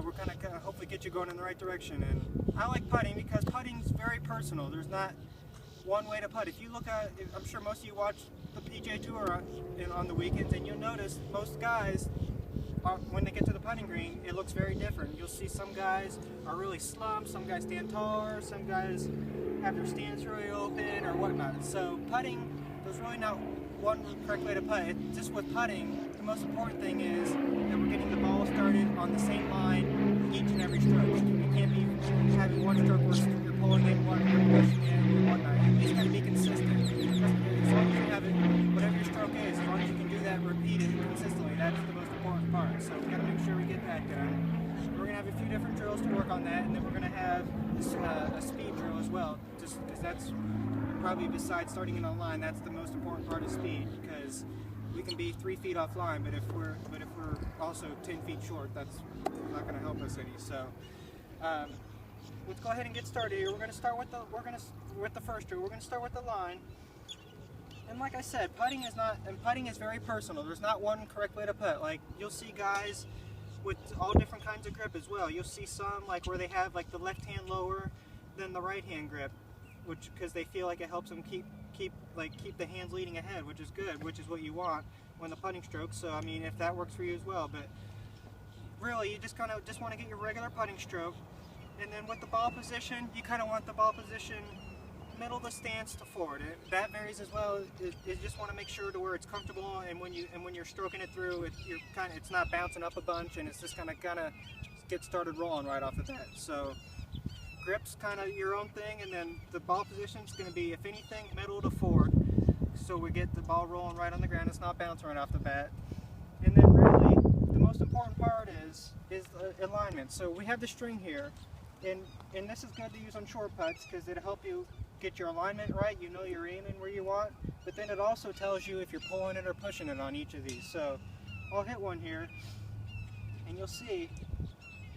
we're gonna hopefully get you going in the right direction. And I like putting because putting's very personal. There's not one way to putt. If you look at, I'm sure most of you watch the PGA Tour on the weekends, and you'll notice most guys, when they get to the putting green, it looks very different. You'll see some guys are really slumped, some guys stand taller, some guys have their stance really open or whatnot. So putting, there's really not one correct way to putt. Just with putting, the most important thing is that we're getting the ball started on the same line each and every stroke. You can't be having one stroke where you're pulling in one, you're pushing in, and whatnot. It's got to be consistent. As long as you have it, whatever your stroke is, as long as you can do that repeated consistently, that's the most important part. So we got to make sure we get that done. We're going to have a few different drills to work on that, and then we're going to have a speed drill as well, just because that's probably, besides starting in a line, that's the most important part of speed, because we can be 3 feet offline, but if we're also 10 feet short, that's not going to help us any. So let's go ahead and get started here. We're going to start with the first drill. We're going to start with the line. And like I said, putting is very personal. There's not one correct way to putt. Like, you'll see guys with all different kinds of grip as well. You'll see some like where they have like the left hand lower than the right hand grip, which because they feel like it helps them keep the hands leading ahead, which is good, which is what you want when the putting stroke. So I mean, if that works for you as well, but really you just want to get your regular putting stroke. And then with the ball position, you kind of want the ball position middle of the stance to forward. That varies as well. You just want to make sure to where it's comfortable, and when you're stroking it through, it's not bouncing up a bunch, and it's just kind of get started rolling right off the bat. So grip's kind of your own thing, and then the ball position is going to be, if anything, middle to forward, so we get the ball rolling right on the ground. It's not bouncing right off the bat. And then really the most important part is alignment. So we have the string here, and this is good to use on short putts because it'll help you get your alignment right. You know you're aiming where you want, but then it also tells you if you're pulling it or pushing it on each of these. So I'll hit one here, and you'll see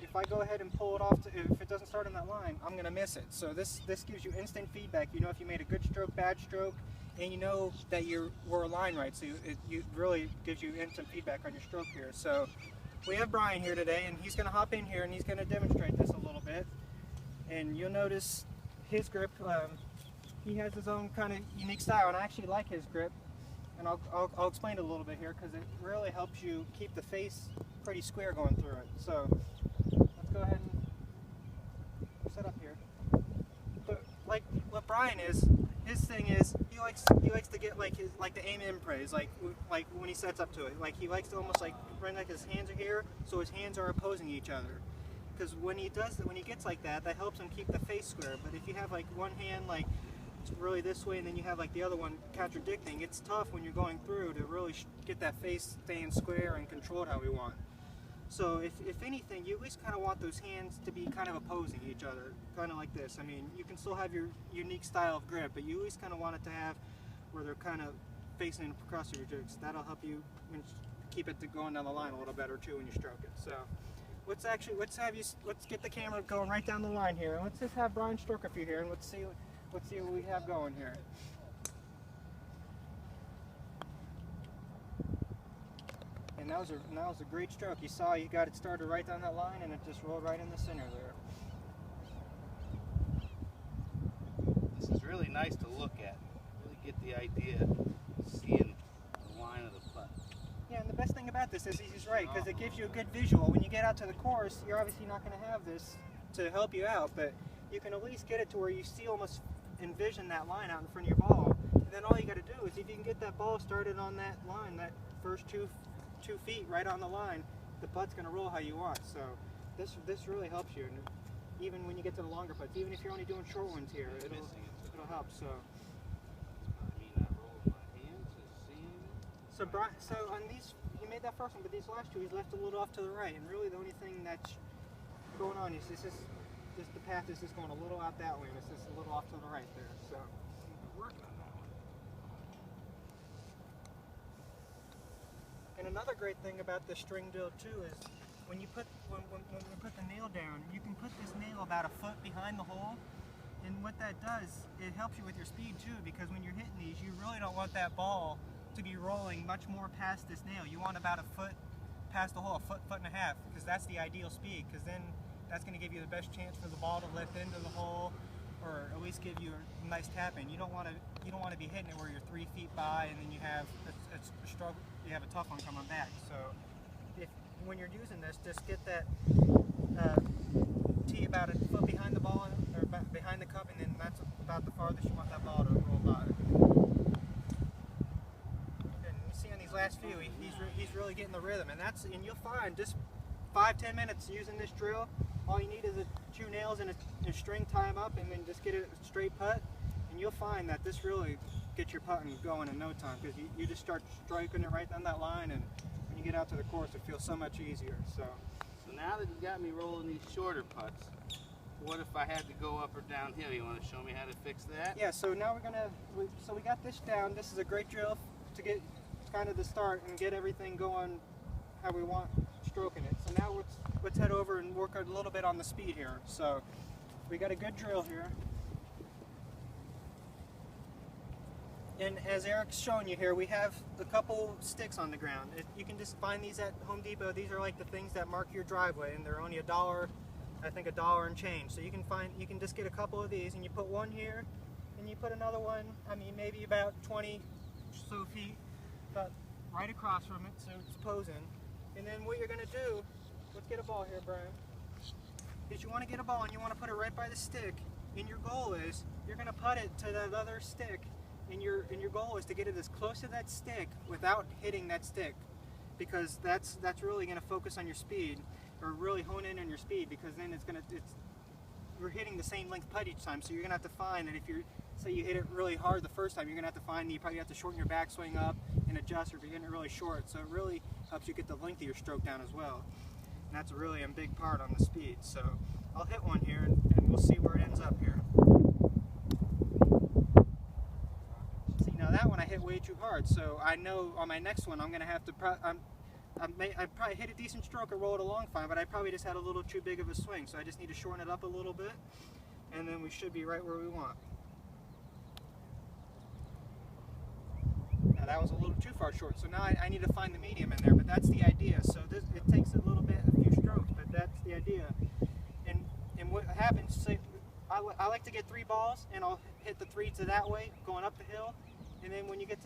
if I go ahead and pull it off, if it doesn't start on that line, I'm going to miss it. So this gives you instant feedback. You know if you made a good stroke, bad stroke, and you know that we're aligned right. So it really gives you instant feedback on your stroke here. So we have Brian here today, and he's going to hop in here and he's going to demonstrate this a little bit. And you'll notice his grip. He has his own kind of unique style, and I actually like his grip. And I'll explain it a little bit here because it really helps you keep the face pretty square going through it. So let's go ahead and set up here. But like what Brian is, his thing is he likes to get like the aim in praise, like when he sets up to it. Like he likes to almost like bring like his hands are here, so his hands are opposing each other. Because when he gets like that, that helps him keep the face square. But if you have like one hand like really this way and then you have like the other one contradicting, it's tough when you're going through to really get that face staying square and controlled how we want. So if anything, you at least kind of want those hands to be kind of opposing each other, kind of like this. I mean, you can still have your unique style of grip, but you at least kind of want it to have where they're kind of facing across your jigs. That'll help you keep it going down the line a little better too when you stroke it. So let's get the camera going right down the line here, and let's just have Brian stroke a few here, and let's see what we have going here. And that was a great stroke. You saw you got it started right down that line, and it just rolled right in the center there. This is really nice to look at. Really get the idea of seeing the line of the putt. Yeah, and the best thing about this is he's right, because it gives you a good visual. When you get out to the course, you're obviously not going to have this to help you out, but you can at least get it to where you see, almost envision that line out in front of your ball. And then all you got to do is, if you can get that ball started on that line, that first two feet right on the line, the putt's going to roll how you want. So this really helps you, and even when you get to the longer putts, even if you're only doing short ones here, it'll help. So. So on these, you made that first one, but these last two, he's left a little off to the right, and really the only thing that's going on is the path is just going a little out that way, and it's just a little off to the right there. So we're working on that one. And another great thing about the string drill too is when we put the nail down, you can put this nail about a foot behind the hole, and what that does, it helps you with your speed too, because when you're hitting these, you really don't want that ball to be rolling much more past this nail. You want about a foot past the hole a foot, foot and a half, because that's the ideal speed, because then that's going to give you the best chance for the ball to lift into the hole, or at least give you a nice tap in. You don't want to be hitting it where you're 3 feet by and then you have a struggle. You have a tough one coming back. So when you're using this, just get that tee about a foot behind the ball or behind the cup, and then that's about the farthest you want that ball to roll by. And you see on these last few, he's really getting the rhythm, and you'll find just 5-10 minutes using this drill. All you need is a 2 nails and a string, tie them up, and then just get it a straight putt, and you'll find that this really gets your putting going in no time, because you just start striking it right down that line, and when you get out to the course, it feels so much easier. So now that you got me rolling these shorter putts, what if I had to go up or downhill? You want to show me how to fix that? Yeah, so now so we got this down. This is a great drill to get kind of the start and get everything going how we want stroking it. So now let's head over and work a little bit on the speed here. So we got a good drill here. And as Eric's showing you here, we have a couple sticks on the ground. You can just find these at Home Depot. These are like the things that mark your driveway, and they're only $1, I think $1 and change. So you can just get a couple of these, and you put one here, and you put another one, I mean maybe about 20 or so feet, but right across from it, so it's posing. And then what you're gonna do, let's get a ball here, Brian, is you wanna get a ball and you wanna put it right by the stick, and your goal is, you're gonna putt it to that other stick, and your goal is to get it as close to that stick without hitting that stick, because that's really going to focus on your speed, or really hone in on your speed, because then we're hitting the same length putt each time. So you're going to have to find that if say you hit it really hard the first time, you're going to have to find that you probably have to shorten your backswing up and adjust, or if you're hitting it really short. So it really helps you get the length of your stroke down as well, and that's really a big part on the speed. So I'll hit one here and we'll see where it ends up here. Now that one I hit way too hard, so I know on my next one I'm going to have to, I probably hit a decent stroke or roll it along fine, but I probably just had a little too big of a swing, so I just need to shorten it up a little bit, and then we should be right where we want. Now that was a little too far short, so now I need to find the medium in there, but that's the idea. So it takes a little bit, a few strokes, but that's the idea. And what happens, say, I like to get 3 balls, and I'll hit the 3 to that way, going up the hill. And then when you get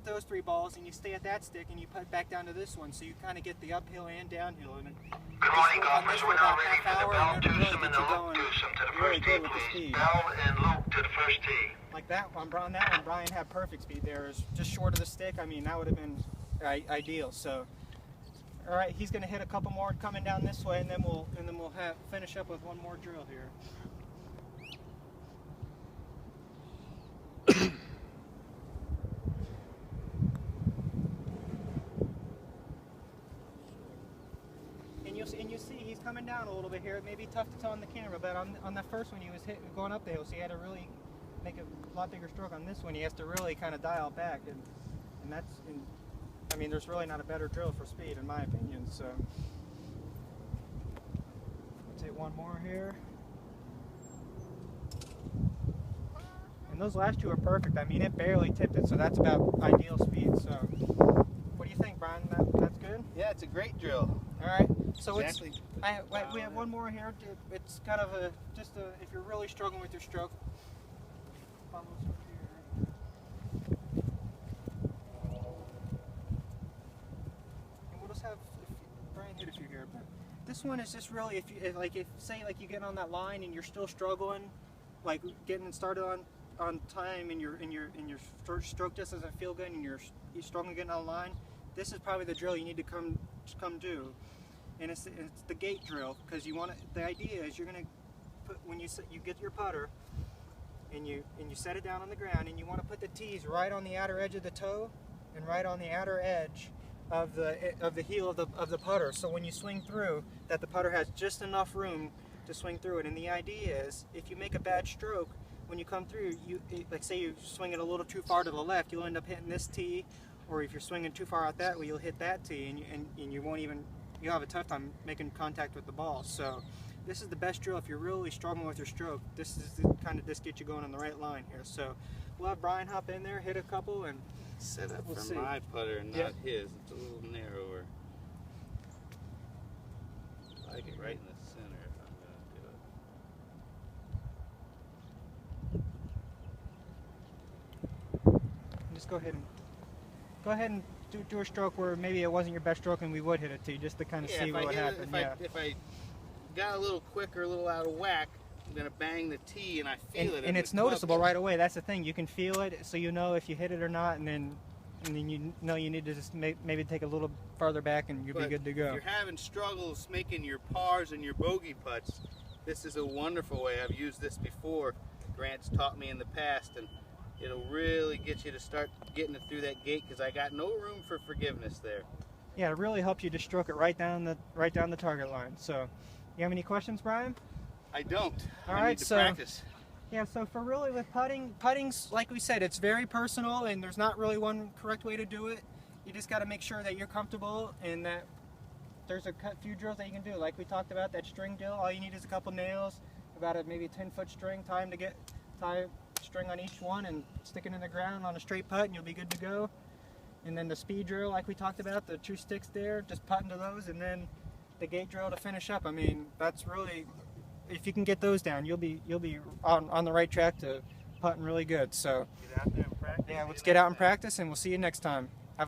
those 3 balls and you stay at that stick and you put back down to this one, so you kind of get the uphill and downhill. And good morning, golfers. We're now ready for the bell twosome and the loop twosome to the first tee, please. Bell and loop to the first tee. Like that one, on that one, Brian had perfect speed there. It was just short of the stick. I mean, that would have been ideal. So, all right, he's going to hit a couple more coming down this way, and then we'll finish up with one more drill here. And you see he's coming down a little bit here. It may be tough to tell on the camera, but on that first one he was going up the hill, so he had to really make a lot bigger stroke. On this one he has to really kind of dial back, and I mean, there's really not a better drill for speed in my opinion. So let's hit one more here. And those last 2 are perfect. I mean, it barely tipped it, so that's about ideal speed. So what do you think, Brian? That's good? Yeah, it's a great drill. All right. So exactly. We have one more here. It's kind of if you're really struggling with your stroke. And we'll just have Brian hit a few here. But this one is just really if say you get on that line and you're still struggling, like getting started on time, and your stroke just doesn't feel good, and you're struggling getting on the line. This is probably the drill you need to come do. And it's the gate drill, because the idea is you're going to put, when you get your putter and you set it down on the ground, and you want to put the tees right on the outer edge of the toe and right on the outer edge of the heel of the putter, so when you swing through, that the putter has just enough room to swing through it. And the idea is, if you make a bad stroke when you come through, like say you swing it a little too far to the left, you'll end up hitting this tee, or if you're swinging too far out that way, you'll hit that tee, and you won't even. You'll have a tough time making contact with the ball. So this is the best drill if you're really struggling with your stroke. This is the kind of just get you going on the right line here. So we'll have Brian hop in there, hit a couple, and set up we'll for see. my putter, not his. It's a little narrower. I get right in the center if I'm going to do it. Just go ahead and do a stroke where maybe it wasn't your best stroke and we would hit it to you, just to kind of see what would happen. If I got a little quicker, a little out of whack, I'm gonna bang the tee and I feel it. And it's noticeable right away. That's the thing. You can feel it, so you know if you hit it or not, and then you know you need to just maybe take a little farther back and you'll be good to go. If you're having struggles making your pars and your bogey putts, this is a wonderful way. I've used this before. Grant's taught me in the past, and it'll really get you to start getting it through that gate because I got no room for forgiveness there. Yeah, it really helps you to stroke it right down the target line. So, you have any questions, Brian? I don't. All I right, need to so practice. yeah, so for really with putting's like we said, it's very personal, and there's not really one correct way to do it. You just got to make sure that you're comfortable and that there's a few drills that you can do. Like we talked about, that string drill, all you need is a couple nails, about maybe a 10-foot string, tie string on each one and stick it in the ground on a straight putt and you'll be good to go. And then the speed drill, like we talked about, the 2 sticks there, just putt into those, and then the gate drill to finish up. I mean, that's really, if you can get those down, you'll be on the right track to putting really good. So Get out there and practice. yeah, let's get out and practice, and we'll see you next time.